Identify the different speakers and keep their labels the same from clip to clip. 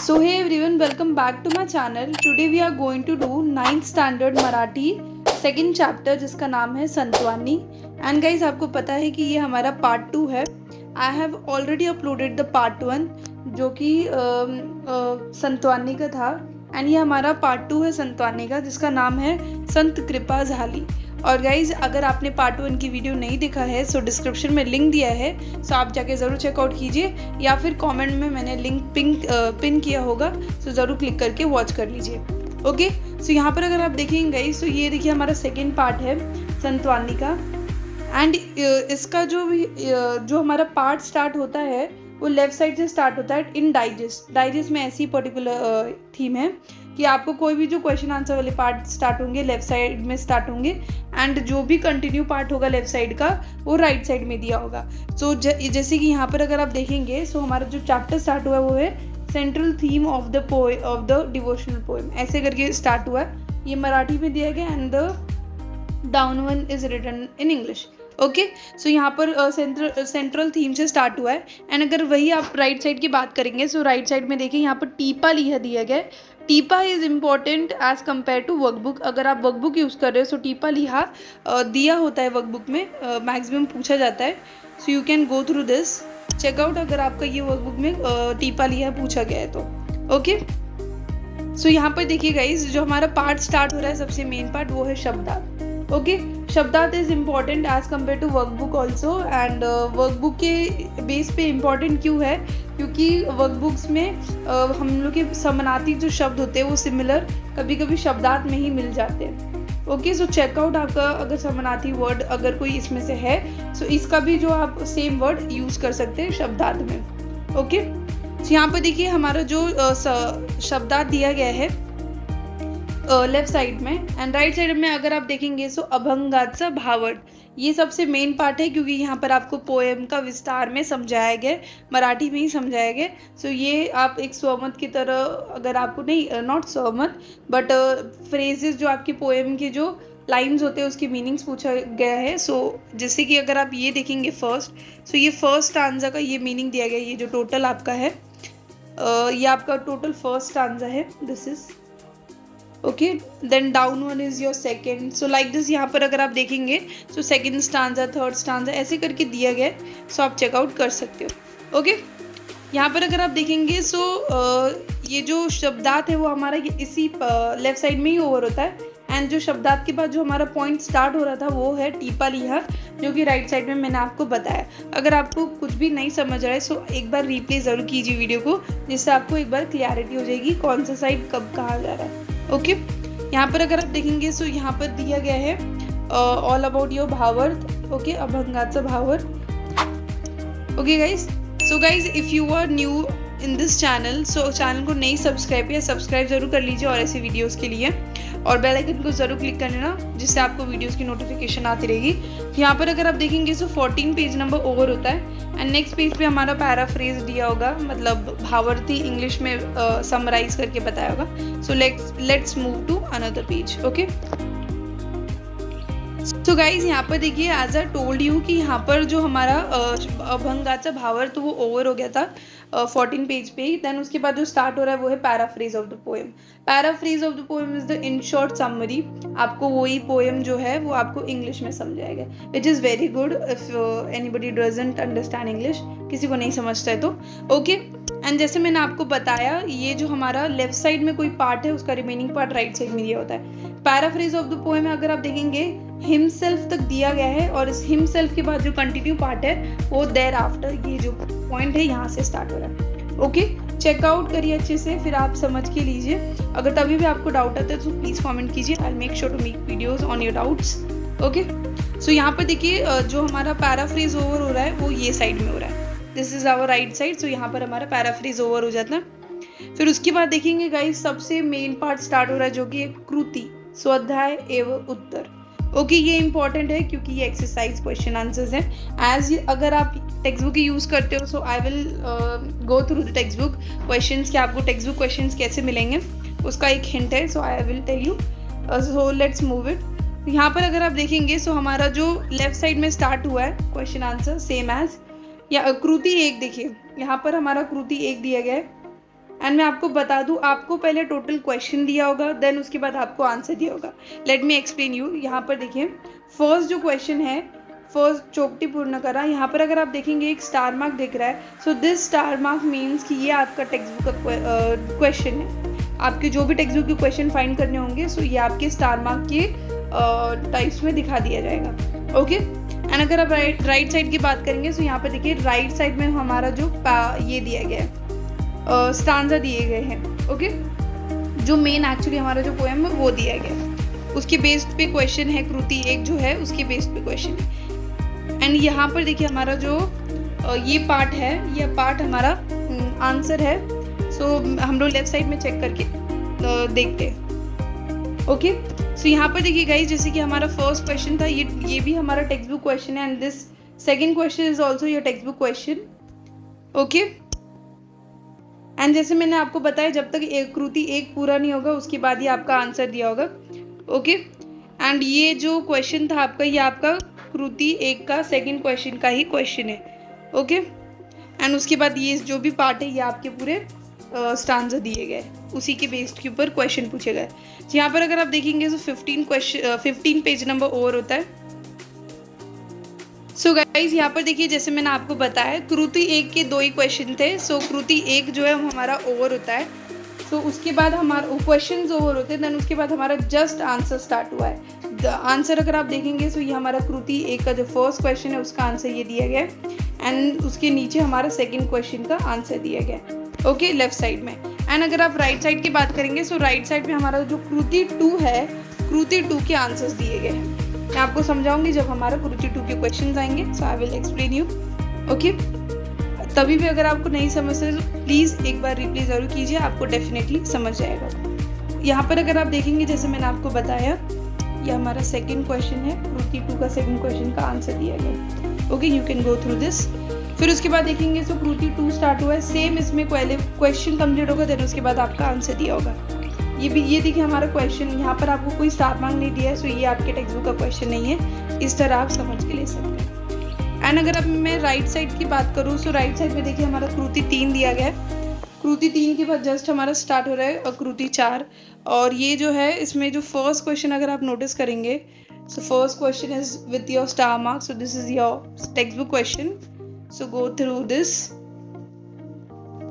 Speaker 1: So hey everyone, welcome back to my channel. Today we are going to do 9th standard Marathi second chapter जिसका नाम है Santwani. And guys आपको पता है कि ये हमारा पार्ट 2 है. I have already uploaded the part 1 जो कि संतवानी का था. एंड ये हमारा पार्ट 2 है संतवानी का जिसका नाम है संत कृपा झाली. और गाइज़ अगर आपने पार्ट 1 की वीडियो नहीं देखा है सो डिस्क्रिप्शन में लिंक दिया है, सो आप जाके ज़रूर चेकआउट कीजिए या फिर कमेंट में मैंने लिंक पिन किया होगा, सो ज़रूर क्लिक करके वॉच कर लीजिए. ओके, सो यहाँ पर अगर आप देखेंगे गाइज़ तो ये देखिए हमारा सेकेंड पार्ट है संतवानी का. एंड इसका जो हमारा पार्ट स्टार्ट होता है वो लेफ़्ट साइड से स्टार्ट होता है इन डाइजेस्ट में ऐसी पर्टिकुलर थीम है कि आपको कोई भी जो क्वेश्चन आंसर वाले पार्ट स्टार्ट होंगे लेफ़्ट साइड में स्टार्ट होंगे एंड जो भी कंटिन्यू पार्ट होगा लेफ़्ट साइड का वो राइट साइड में दिया होगा. सो जैसे कि यहाँ पर अगर आप देखेंगे सो हमारा जो चैप्टर स्टार्ट हुआ है वो है central theme of the devotional poem, ऐसे करके स्टार्ट हुआ है. ये मराठी में दिया गया and the down one is written in English. Okay, so यहाँ पर सेंट्रल थीम से स्टार्ट हुआ है. एंड अगर वही आप राइट साइड की बात करेंगे सो राइट साइड में देखिए यहाँ पर टीपा लिखा दिया गया है. टीपा is important as compare to workbook. अगर आप वर्कबुक यूज़ कर रहे हो सो टीपा लिहा दिया होता है वर्कबुक में, मैक्सिमम पूछा जाता है. So you can go through this checkout अगर आपका ये वर्कबुक में टीपा लिहा पूछा गया है तो. ओके, सो यहाँ पर देखिए गाइज जो हमारा पार्ट स्टार्ट हो रहा है सबसे मेन पार्ट वो है शब्दार्थ. ओके, शब्दार्थ is important as compare to workbook also. And workbook के बेस पे इम्पॉर्टेंट क्यों है क्योंकि वर्कबुक्स में हम लोग के समानार्थी जो शब्द होते हैं वो सिमिलर कभी कभी शब्दार्थ में ही मिल जाते हैं. ओके, सो चेकआउट आपका अगर समानार्थी वर्ड अगर कोई इसमें से है सो इसका भी जो आप सेम वर्ड यूज़ कर सकते हैं शब्दार्थ में. ओके, सो यहाँ पर देखिए हमारा जो शब्दार्थ दिया गया है लेफ्ट साइड में एंड राइट साइड में अगर आप देखेंगे सो अभंगाचा भावार्थ ये सबसे मेन पार्ट है क्योंकि यहाँ पर आपको पोएम का विस्तार में समझाया गया, मराठी में ही समझाया गया. सो ये आप एक स्वमत की तरह अगर आपको नहीं नॉट स्वमत बट फ्रेजेस जो आपकी पोएम के जो लाइंस होते हैं उसकी मीनिंग्स पूछा गया है. सो जैसे कि अगर आप ये देखेंगे फर्स्ट, सो ये फर्स्ट स्टांजा का ये मीनिंग दिया गया है. ये जो टोटल आपका है ये आपका टोटल फर्स्ट स्टांजा है. This is okay, then down one is your second. So like this यहाँ पर अगर आप देखेंगे so second stanza third stanza ऐसे करके दिया गया है. सो आप चेकआउट कर सकते हो. ओके, यहाँ पर अगर आप देखेंगे सो ये जो शब्दार्थ है वो हमारा इसी लेफ्ट साइड में ही ओवर होता है. एंड जो शब्दार्थ के बाद जो हमारा पॉइंट स्टार्ट हो रहा था वो है टीपा लिहा जो कि राइट साइड में मैंने आपको बताया. अगर आपको कुछ भी नहीं समझ रहा है सो एक बार रिप्ले ज़रूर कीजिए वीडियो को जिससे आपको एक बार क्लियरिटी हो जाएगी कौन सा साइड कब कहा जा रहा है. ओके, यहाँ पर अगर आप देखेंगे सो यहाँ पर दिया गया है ऑल अबाउट योर भावार्थ. ओके, अभंगाचा भावार्थ. Okay guys, so guys if you are new in this channel so channel को नहीं सब्सक्राइब किया सब्सक्राइब ज़रूर कर लीजिए और ऐसे वीडियोज़ के लिए और बेल आइकन को ज़रूर क्लिक कर लेना जिससे आपको वीडियोज़ की नोटिफिकेशन आती रहेगी. यहाँ पर अगर आप देखेंगे सो 14 पेज नंबर ओवर होता है एंड नेक्स्ट पेज पे हमारा पैराफ्रेज दिया होगा, मतलब भावार्थी इंग्लिश में समराइज करके बताया होगा. So let's move to another page. Okay, so guys यहाँ पर देखिए एज आई टोल्ड यू कि यहाँ पर जो हमारा अभंगाचा भावार्थ वो ओवर हो गया था 14 पेज पे ही. देन उसके बाद जो स्टार्ट हो रहा है वो है paraphrase of the poem. Paraphrase of the poem is the in short summary. आपको वही पोएम जो है वो आपको इंग्लिश में समझाएगा which is very good if anybody doesn't understand English, किसी को नहीं समझता है तो. ओके, एंड जैसे मैंने आपको बताया ये जो हमारा लेफ्ट साइड में कोई पार्ट है उसका रिमेनिंग पार्ट राइट साइड में दिया होता है. पैराफ्रेज ऑफ द पोएम में अगर आप देखेंगे हिमसेल्फ तक दिया गया है और इस हिमसेल्फ के बाद जो कंटिन्यू पार्ट है वो देयर आफ्टर ये जो पॉइंट है यहाँ से स्टार्ट हो रहा है. ओके, चेकआउट करिए अच्छे से फिर आप समझ के लीजिए. अगर तभी भी आपको डाउट आता है तो प्लीज़ कमेंट कीजिए. I make sure to make videos on your doubts. Okay, so यहाँ पर देखिए जो हमारा पैराफ्रेज ओवर हो रहा है वो ये साइड में हो रहा है. This is our right side. So यहाँ पर हमारा पैराफ्रेज ओवर हो जाता है. फिर उसके बाद देखेंगे गाइस सबसे मेन पार्ट स्टार्ट हो रहा है जो कि कृति स्वाध्याय एवं उत्तर. ओके, ये इंपॉर्टेंट है क्योंकि ये एक्सरसाइज क्वेश्चन आंसर्स हैं. अगर आप टेक्स्ट बुक यूज़ करते हो so I will go through the text book questions कि आपको टेक्स्ट बुक क्वेश्चंस कैसे मिलेंगे उसका एक हिंट है. So I will tell you. So let's move it. यहाँ पर अगर आप देखेंगे सो हमारा जो लेफ्ट साइड में स्टार्ट हुआ है क्वेश्चन आंसर सेम एज या कृति एक. देखिए यहाँ पर हमारा कृति एक दिया गया है एंड मैं आपको बता दूं, आपको पहले टोटल क्वेश्चन दिया होगा, देन उसके बाद आपको आंसर दिया होगा। Let me explain you. यहाँ पर देखिए फर्स्ट जो क्वेश्चन है, फर्स्ट चौकटी पूर्ण करा, यहाँ पर अगर आप देखेंगे एक स्टार मार्क दिख रहा है। So this star mark means कि ये आपका टेक्स्ट बुक का क्वेश्चन है। आपके जो भी टेक्स्ट बुक के क्वेश्चन फाइंड करने होंगे, सो ये आपके स्टार मार्क के टाइप्स में दिखा दिया जाएगा। ओके, एंड अगर आप राइट साइड की बात करेंगे, सो यहाँ पर देखिए राइट साइड में हमारा जो ये दिया गया है, स्टांजा दिए गए हैं। ओके, जो मेन एक्चुअली हमारा जो पोएम है वो दिया गया है, उसके बेस्ड पे क्वेश्चन है। कृति एक जो है उसके बेस्ड पे क्वेश्चन है। एंड यहाँ पर देखिए हमारा जो ये पार्ट है, ये पार्ट हमारा आंसर है। सो हम लोग लेफ्ट साइड में चेक करके देखते हैं। ओके, सो यहाँ पर देखिए गाइस, जैसे कि हमारा फर्स्ट क्वेश्चन था, ये भी हमारा टेक्स्ट बुक क्वेश्चन है, and this second question is also your text book question. Okay, and जैसे मैंने आपको बताया, जब तक कृति एक पूरा नहीं होगा उसके बाद ही आपका आंसर दिया होगा। ओके, एंड ये जो क्वेश्चन था आपका, ये आपका कृति एक का सेकंड क्वेश्चन का ही क्वेश्चन है। ओके, एंड उसके बाद ये जो भी पार्ट है, ये आपके पूरे स्टांजा दिए गए, उसी के बेस्ड के ऊपर क्वेश्चन पूछे गए। यहाँ पर अगर आप देखेंगे तो 15 पेज नंबर ओवर होता है। सो गाइज यहाँ पर देखिए, जैसे मैंने आपको बताया, कृति एक के 2 ही क्वेश्चन थे। सो कृति एक जो है हमारा ओवर होता है। सो उसके बाद हमारा क्वेश्चन ओवर होते हैं, देन उसके बाद हमारा जस्ट आंसर स्टार्ट हुआ है। द आंसर अगर आप देखेंगे, सो ये हमारा कृति एक का जो फर्स्ट क्वेश्चन है उसका आंसर ये दिया गया है, एंड उसके नीचे हमारा सेकेंड क्वेश्चन का आंसर दिया गया है। ओके, लेफ्ट साइड में। एंड अगर आप राइट साइड की बात करेंगे, सो राइट साइड में हमारा जो कृति 2 है, कृति 2 के आंसर्स दिए गए हैं। मैं आपको समझाऊंगी जब हमारा कृति 2 के क्वेश्चंस आएंगे। So I will explain you. Okay, तभी भी अगर आपको नहीं समझते तो प्लीज़ एक बार रिप्ले ज़रूर कीजिए, आपको डेफिनेटली समझ जाएगा। यहाँ पर अगर आप देखेंगे, जैसे मैंने आपको बताया, ये हमारा सेकेंड क्वेश्चन है, कृति 2 का सेकेंड क्वेश्चन का आंसर दिया गया। Okay, you can go through this. फिर उसके बाद देखेंगे, सो कृति 2 स्टार्ट हुआ है, सेम इसमें पहले क्वेश्चन कंप्लीट होगा, देन उसके बाद आपका आंसर दिया होगा। ये देखिए हमारा क्वेश्चन, यहाँ पर आपको कोई स्टार मार्क नहीं दिया है, सो ये आपके टेक्स्ट बुक का क्वेश्चन नहीं है। इस तरह आप समझ के ले सकते हैं। एंड अगर अब मैं राइट साइड की बात करूँ, सो राइट साइड में देखिए हमारा कृति 3 दिया गया है। कृति 3 के बाद जस्ट हमारा स्टार्ट हो रहा है कृति 4। और ये जो है, इसमें जो फर्स्ट क्वेश्चन अगर आप नोटिस करेंगे, so first question is with your star mark, so this is your text book question. So go through this.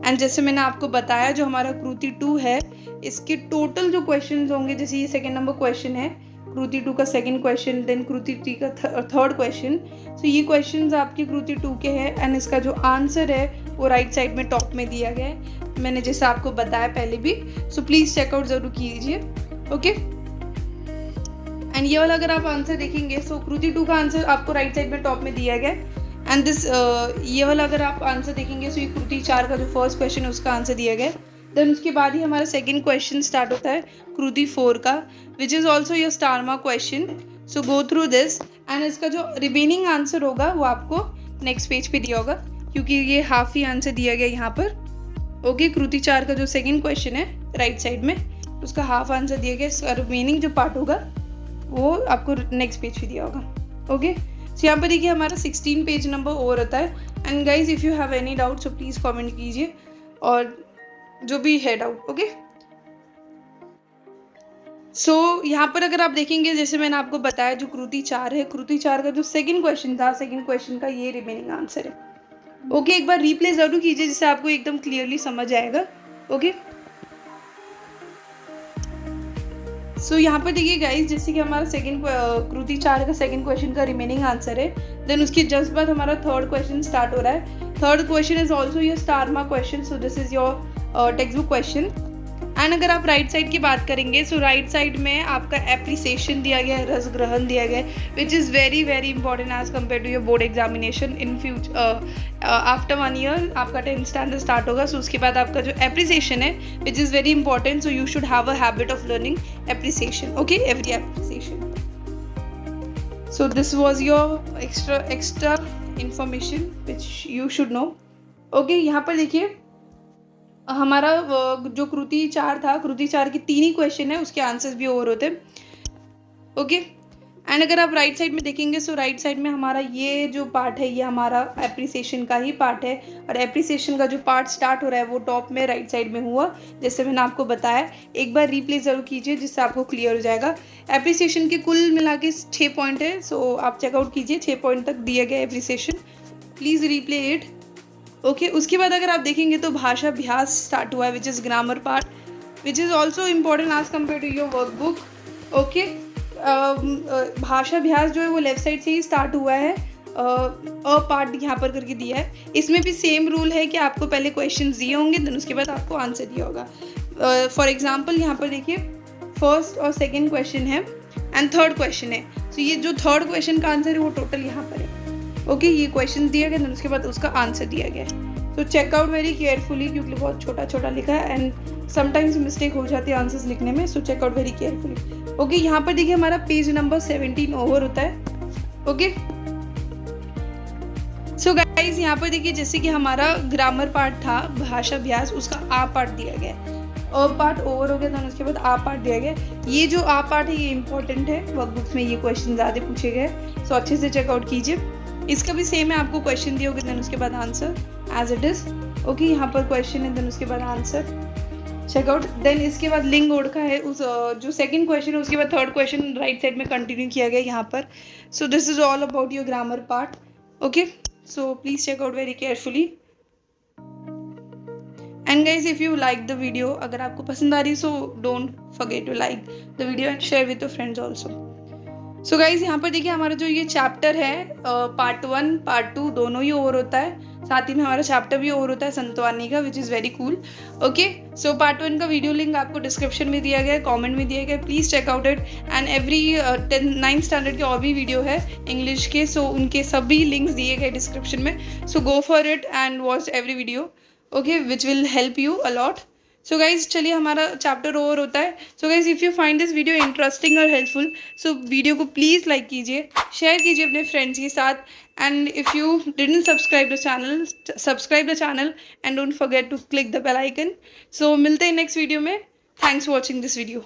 Speaker 1: And जैसे मैंने आपको बताया, जो हमारा कृति 2 है, इसके टोटल जो क्वेश्चन होंगे, जैसे ये सेकेंड नंबर क्वेश्चन है, कृति 2 का सेकेंड क्वेश्चन, देन कृति 3 का थर्ड क्वेश्चन। सो ये क्वेश्चन आपके कृति 2 के हैं, एंड इसका जो आंसर है वो राइट साइड में टॉप में दिया गया है, मैंने जैसे आपको बताया पहले भी। सो प्लीज़ चेकआउट ज़रूर कीजिए। ओके, एंड ये वाला अगर आप आंसर देखेंगे, सो कृति 2 का आंसर आपको राइट साइड में टॉप में दिया गया है। एंड दिस ये वाला अगर आप आंसर देखेंगे, सो ये कृति 4 का जो फर्स्ट क्वेश्चन है उसका आंसर दिया गया है। देन उसके बाद ही हमारा सेकंड क्वेश्चन स्टार्ट होता है कृति 4 का, विच is also your star mark question. So go through this, and इसका जो रिमेनिंग आंसर होगा वो आपको नेक्स्ट पेज पे दिया होगा, क्योंकि ये हाफ ही आंसर दिया गया यहाँ पर। ओके, कृति 4 का जो सेकंड क्वेश्चन है राइट साइड में, उसका हाफ आंसर दिया गया, इसका रिमेनिंग जो पार्ट होगा वो आपको नेक्स्ट पेज पे दिया होगा। ओके, सो यहाँ पर देखिए हमारा 16 पेज नंबर ओवर होता है। And guys, if you have any doubt, so please comment कीजिए, और जो भी है डाउट। ओके, सो यहाँ पर अगर आप देखेंगे, जैसे मैंने आपको बताया, जो कृति 4 है, कृति 4 का जो सेकंड क्वेश्चन था, सेकंड क्वेश्चन का ये रिमेनिंग आंसर है। ओके, एक बार रिप्ले ज़रूर कीजिए, जिससे आपको एकदम क्लियरली समझ आएगा। ओके, सो यहाँ पर देखिए गाइज, जैसे कि हमारा सेकंड कृति 4 का सेकंड क्वेश्चन का रिमेनिंग आंसर है, देन उसके जस्ट बाद हमारा थर्ड क्वेश्चन स्टार्ट हो रहा है। Third question is also your star mark question, so this is your text book question. And अगर आप राइट साइड की बात करेंगे, सो राइट साइड में आपका एप्रिसिएशन दिया गया है, रस ग्रहण दिया गया है, which is very very important as compare to your board examination in future. After 1 year आपका 10th स्टैंडर्ड स्टार्ट होगा, सो उसके बाद आपका जो एप्रिसिएशन है, which is very important, so you should have a habit of learning appreciation. Okay, every appreciation. So this was your extra information which you should know. Okay, यहाँ पर देखिए हमारा जो कृति 4 था, कृति 4 की 3 ही क्वेश्चन है, उसके आंसर्स भी ओवर होते हैं। ओके, एंड अगर आप राइट साइड में देखेंगे सो राइट साइड में हमारा ये जो पार्ट है ये हमारा एप्रिसिएशन का ही पार्ट है, और एप्रिसिएशन का जो पार्ट स्टार्ट हो रहा है वो टॉप में राइट साइड में हुआ, जैसे मैंने आपको बताया। एक बार रीप्ले ज़रूर कीजिए जिससे आपको क्लियर हो जाएगा। एप्रिसिएशन के कुल मिला के 6 पॉइंट है, सो आप चेकआउट कीजिए, 6 पॉइंट तक दिया गया appreciation. Please replay it. Okay, उसके बाद अगर आप देखेंगे तो भाषा अभ्यास स्टार्ट हुआ है, which is grammar part, which is also important as compare to your workbook. Okay, भाषा अभ्यास जो है वो लेफ्ट साइड से ही स्टार्ट हुआ है, अ पार्ट यहाँ पर करके दिया है। इसमें भी सेम रूल है कि आपको पहले क्वेश्चन दिए होंगे, देन उसके बाद आपको आंसर दिया होगा। फॉर एग्जाम्पल यहाँ पर देखिए फर्स्ट और सेकेंड क्वेश्चन है एंड थर्ड क्वेश्चन है। तो ये जो थर्ड क्वेश्चन का आंसर है वो टोटल यहाँ पर है। ओके, ये क्वेश्चन दिया गया, देन उसके बाद उसका आंसर दिया गया है। तो चेकआउट वेरी केयरफुली, क्योंकि बहुत छोटा छोटा लिखा है एंड समटाइम्स मिस्टेक हो जाती है आंसर्स लिखने में, सो चेकआउट वेरी केयरफुली। ओके, यहाँ पर देखिए हमारा पेज नंबर 17 ओवर होता है। ओके, सो गाइज यहाँ पर देखिए जैसे कि हमारा ग्रामर पार्ट था भाषा अभ्यास, उसका आ पार्ट दिया गया है, अ पार्ट ओवर हो गया, देन उसके बाद आ पार्ट दिया गया। ये जो आ पार्ट है ये इंपॉर्टेंट है, वर्कबुक्स में ये क्वेश्चन ज़्यादा पूछे गए, सो अच्छे से चेकआउट कीजिए। इसका भी सेम है, आपको क्वेश्चन दिए होगे, देन उसके बाद answer as it is. Okay, यहाँ पर क्वेश्चन है, देन उसके बाद आंसर चेकआउट। देन इसके बाद लिंग ओड का है, उस जो सेकंड क्वेश्चन है उसके बाद थर्ड क्वेश्चन राइट साइड में कंटिन्यू किया गया यहाँ पर। So this is all about your grammar part. Okay, so please check out very carefully. And guys if you like the video, अगर आपको पसंद आ रही है so don't forget to like the video and share with your friends also. So guys यहाँ पर देखिए हमारा जो ये चैप्टर है पार्ट 1 पार्ट 2 दोनों ही ओवर होता है, साथ ही में हमारा चैप्टर भी ओवर होता है संतवानी का, विच is very cool. Okay, so part 1 का वीडियो लिंक आपको डिस्क्रिप्शन में दिया गया है, कमेंट में दिया गया है, please checkout it. And every 9th standard के और भी वीडियो है इंग्लिश के, सो उनके सभी लिंक्स दिए गए डिस्क्रिप्शन में, so go for it and watch every video. Okay, which will help you a lot. So guys चलिए हमारा चैप्टर ओवर होता है। So guys if you find this video interesting और हेल्पफुल, सो वीडियो को please like कीजिए, share कीजिए अपने friends के साथ, and if you didn't subscribe the channel and don't forget to click the bell icon. So मिलते हैं next video में। Thanks for watching this video.